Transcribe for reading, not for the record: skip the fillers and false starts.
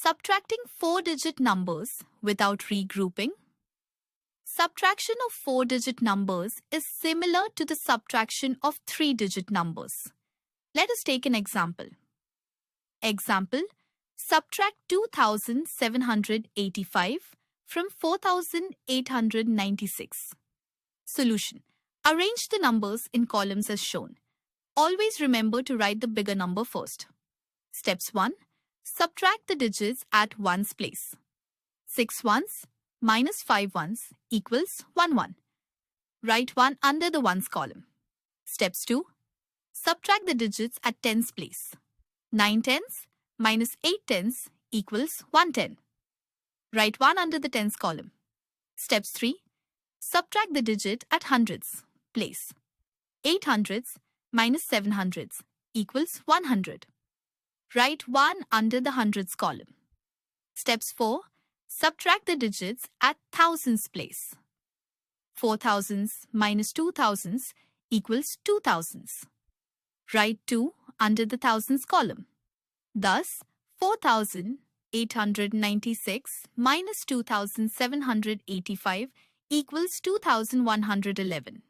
Subtracting 4-digit numbers without regrouping. Subtraction of 4-digit numbers is similar to the subtraction of 3-digit numbers. Let us take an example. Example, subtract 2,785 from 4,896. Solution. Arrange the numbers in columns as shown. Always remember to write the bigger number first. Steps 1. Subtract the digits at ones place. 6 ones minus 5 ones equals 1 1. Write 1 under the ones column. Steps 2. Subtract the digits at tens place. 9 tens minus 8 tens equals 1 10. Write 1 under the tens column. Steps 3. Subtract the digit at hundreds place. 8 hundreds minus 7 hundreds equals 100. Write 1 under the hundreds column. Steps 4. Subtract the digits at thousands place. 4 thousands minus 2 thousands equals 2 thousands. Write 2 under the thousands column. Thus, 4,896 minus 2,785 equals 2,111.